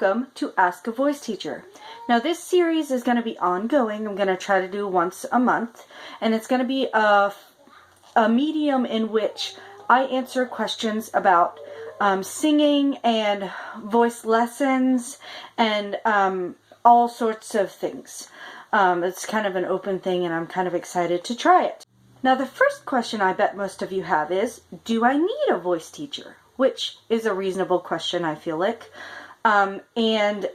welcome to Ask a Voice Teacher. Now this series is going to be ongoing. I'm going to try to do once a month, and it's going to be a medium in which I answer questions about singing and voice lessons and all sorts of things. It's kind of an open thing, and I'm kind of excited to try it. Now the first question I bet most of you have is, do I need a voice teacher? Which is a reasonable question, I feel like. And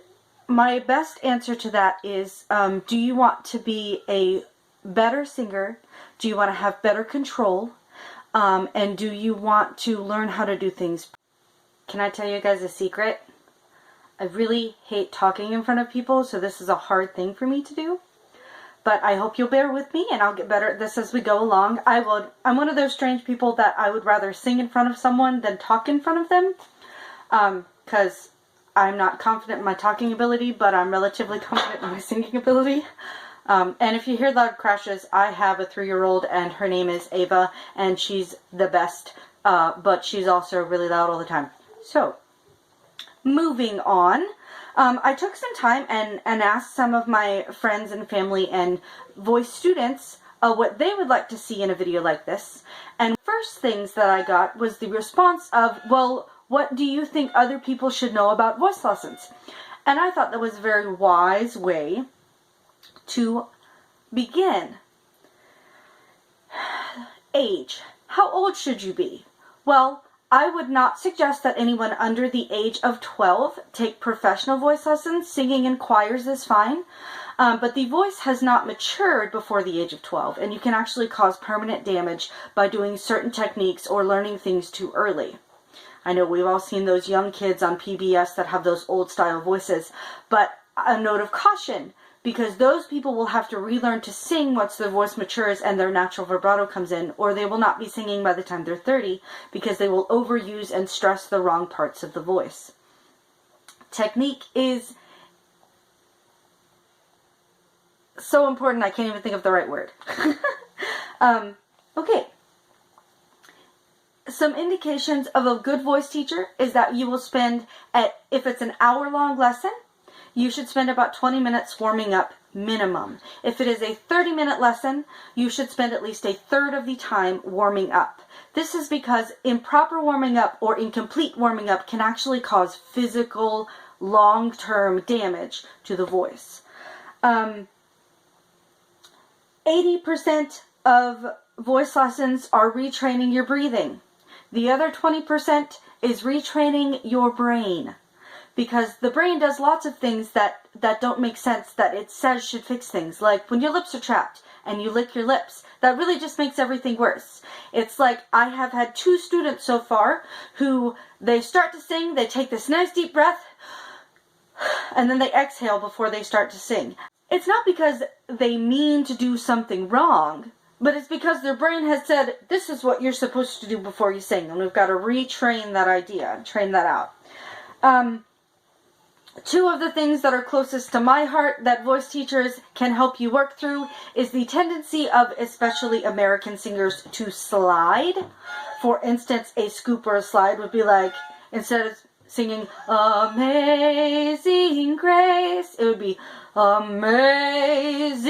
my best answer to that is, do you want to be a better singer? Do you want to have better control? And do you want to learn how to do things? Can I tell you guys a secret? I really hate talking in front of people, so this is a hard thing for me to do. But I hope you'll bear with me, and I'll get better at this as we go along. I'm one of those strange people that I would rather sing in front of someone than talk in front of them. Because I'm not confident in my talking ability, but I'm relatively confident in my singing ability. And if you hear loud crashes, I have a 3-year-old, and her name is Ava, and she's the best. But she's also really loud all the time. So, moving on. I took some time and asked some of my friends and family and voice students what they would like to see in a video like this. And first things that I got was the response of, well, what do you think other people should know about voice lessons? And I thought that was a very wise way to begin. Age. How old should you be? Well, I would not suggest that anyone under the age of 12 take professional voice lessons. Singing in choirs is fine, but the voice has not matured before the age of 12, and you can actually cause permanent damage by doing certain techniques or learning things too early. I know we've all seen those young kids on PBS that have those old style voices, but a note of caution, because those people will have to relearn to sing once their voice matures and their natural vibrato comes in, or they will not be singing by the time they're 30 because they will overuse and stress the wrong parts of the voice. Technique is so important, I can't even think of the right word. Okay. Some indications of a good voice teacher is that you will spend, if it's an hour-long lesson, you should spend about 20 minutes warming up minimum. If it is a 30-minute lesson, you should spend at least a third of the time warming up. This is because improper warming up or incomplete warming up can actually cause physical, long-term damage to the voice. 80% of voice lessons are retraining your breathing. The other 20% is retraining your brain. Because the brain does lots of things that don't make sense, that it says should fix things. Like when your lips are chapped and you lick your lips, that really just makes everything worse. It's like I have had 2 students so far who they start to sing, they take this nice deep breath, and then they exhale before they start to sing. It's not because they mean to do something wrong, but it's because their brain has said, this is what you're supposed to do before you sing, and we've got to retrain that idea, train that out. 2 of the things that are closest to my heart that voice teachers can help you work through is the tendency of especially American singers to slide. For instance, a scoop or a slide would be like, instead of singing Amazing Grace, it would be Amazing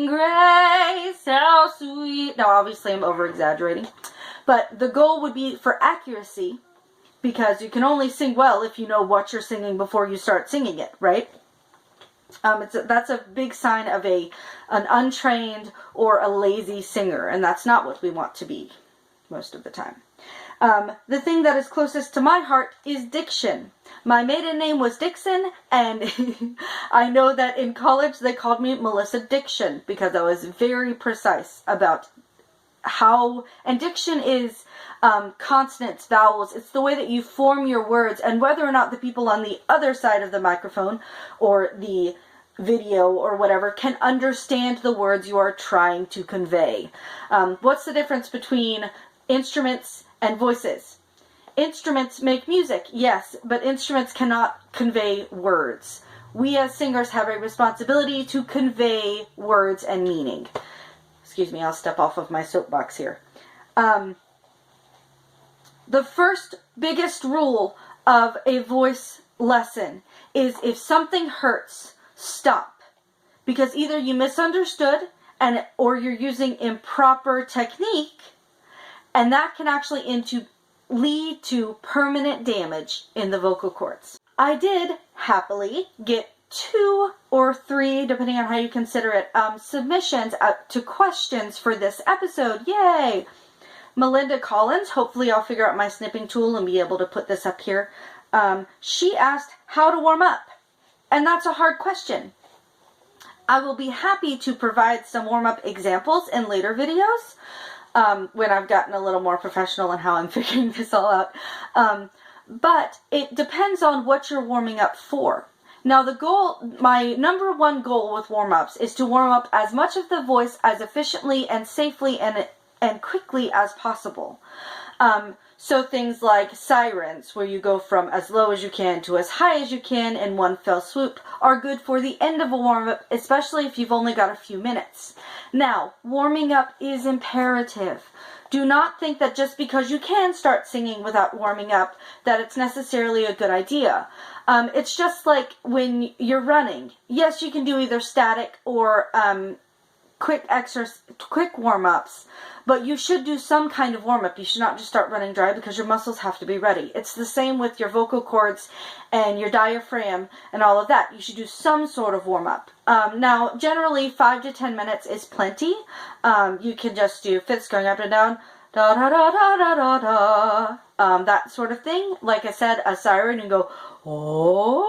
Grace, how sweet. Now obviously I'm over exaggerating, but the goal would be for accuracy, because you can only sing well if you know what you're singing before you start singing it, right? That's a big sign of an untrained or a lazy singer, and that's not what we want to be most of the time. The thing that is closest to my heart is diction. My maiden name was Dixon, and I know that in college they called me Melissa Diction because I was very precise about how, and diction is consonants, vowels. It's the way that you form your words, and whether or not the people on the other side of the microphone or the video or whatever can understand the words you are trying to convey. What's the difference between instruments and voices? Instruments make music, yes, but instruments cannot convey words. We as singers have a responsibility to convey words and meaning. Excuse me, I'll step off of my soapbox here. The first biggest rule of a voice lesson is if something hurts, stop. Because either you misunderstood or you're using improper technique, and that can actually lead to permanent damage in the vocal cords. I did happily get 2 or 3, depending on how you consider it, submissions to questions for this episode. Yay! Melinda Collins, hopefully I'll figure out my snipping tool and be able to put this up here. She asked how to warm up, and that's a hard question. I will be happy to provide some warm-up examples in later videos when I've gotten a little more professional in how I'm figuring this all out. But it depends on what you're warming up for. Now my number one goal with warm-ups is to warm up as much of the voice as efficiently and safely and quickly as possible. So things like sirens, where you go from as low as you can to as high as you can in one fell swoop, are good for the end of a warm-up, especially if you've only got a few minutes. Now, warming up is imperative. Do not think that just because you can start singing without warming up, that it's necessarily a good idea. It's just like when you're running. Yes, you can do either static or quick warm-ups, but you should do some kind of warm-up. You should not just start running dry, because your muscles have to be ready. It's the same with your vocal cords and your diaphragm and all of that. You should do some sort of warm-up. Now, generally 5 to 10 minutes is plenty. You can just do fifths going up and down, da da da da da da da, that sort of thing. Like I said, a siren, and go, oh,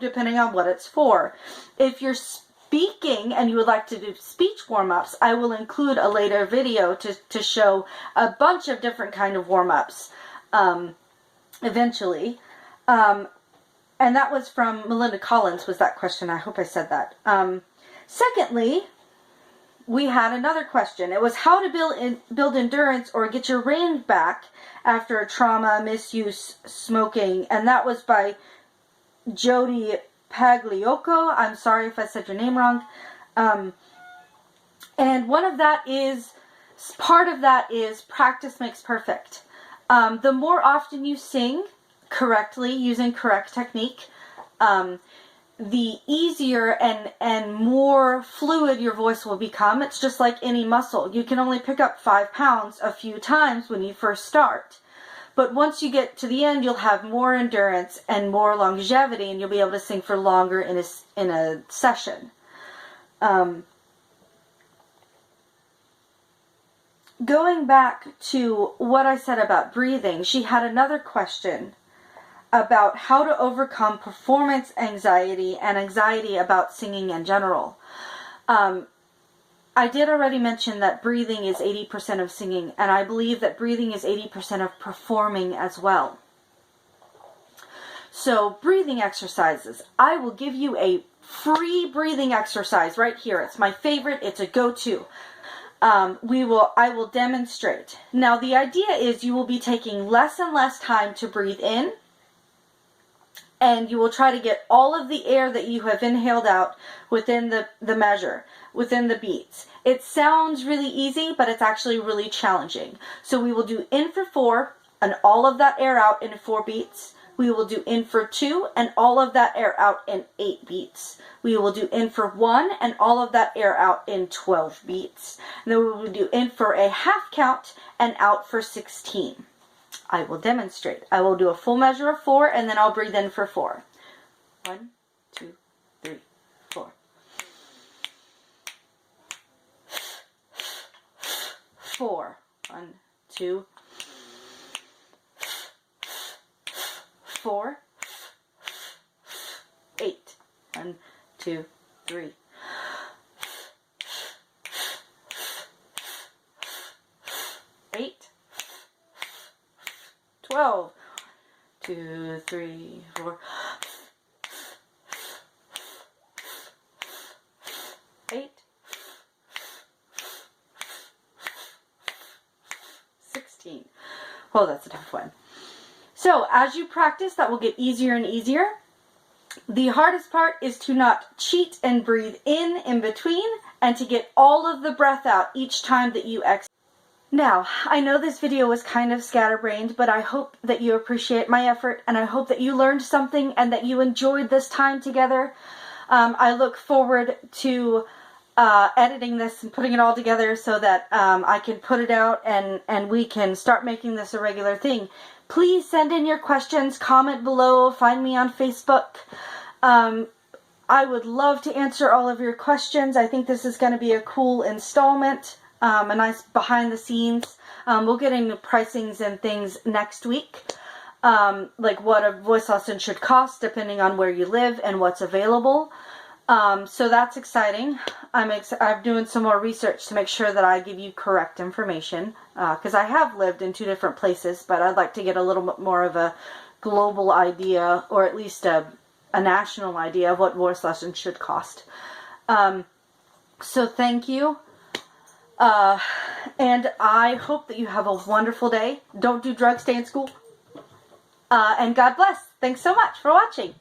depending on what it's for. If you're speaking and you would like to do speech warm-ups, I will include a later video to show a bunch of different kind of warm-ups eventually. And that was from Melinda Collins, was that question. I hope I said that. Secondly, we had another question. It was how to build endurance or get your range back after trauma, misuse, smoking, and that was by Jody Pagliocco. I'm sorry if I said your name wrong. And part of that is practice makes perfect. The more often you sing correctly, using correct technique, the easier and more fluid your voice will become. It's just like any muscle. You can only pick up 5 pounds a few times when you first start. But once you get to the end, you'll have more endurance and more longevity, and you'll be able to sing for longer in a session. Going back to what I said about breathing, she had another question about how to overcome performance anxiety and anxiety about singing in general. I did already mention that breathing is 80% of singing, and I believe that breathing is 80% of performing as well. So, breathing exercises. I will give you a free breathing exercise right here. It's my favorite. It's a go-to. I will demonstrate. Now, the idea is you will be taking less and less time to breathe in, and you will try to get all of the air that you have inhaled out within the measure, within the beats. It sounds really easy, but it's actually really challenging. So we will do in for 4 and all of that air out in 4 beats. We will do in for 2 and all of that air out in 8 beats. We will do in for 1 and all of that air out in 12 beats. And then we will do in for a half count and out for 16. I will demonstrate. I will do a full measure of 4, and then I'll breathe in for 4. 1, 2, 3, 4. 4. 1, 2, 4. 8. 1, 2, 3. 8. 12. 2, 3, 4. 8. 16. Oh, that's a tough one. So, as you practice, that will get easier and easier. The hardest part is to not cheat and breathe in between, and to get all of the breath out each time that you exhale. Now, I know this video was kind of scatterbrained, but I hope that you appreciate my effort, and I hope that you learned something and that you enjoyed this time together. I look forward to editing this and putting it all together so that I can put it out and we can start making this a regular thing. Please send in your questions, comment below, find me on Facebook. I would love to answer all of your questions. I think this is going to be a cool installment, a nice behind the scenes. We'll get into pricings and things next week, like what a voice lesson should cost depending on where you live and what's available. So that's exciting. I'm doing some more research to make sure that I give you correct information, because I have lived in 2 different places, but I'd like to get a little bit more of a global idea, or at least a national idea of what voice lessons should cost. So thank you. And I hope that you have a wonderful day. Don't do drugs, stay in school. And God bless. Thanks so much for watching.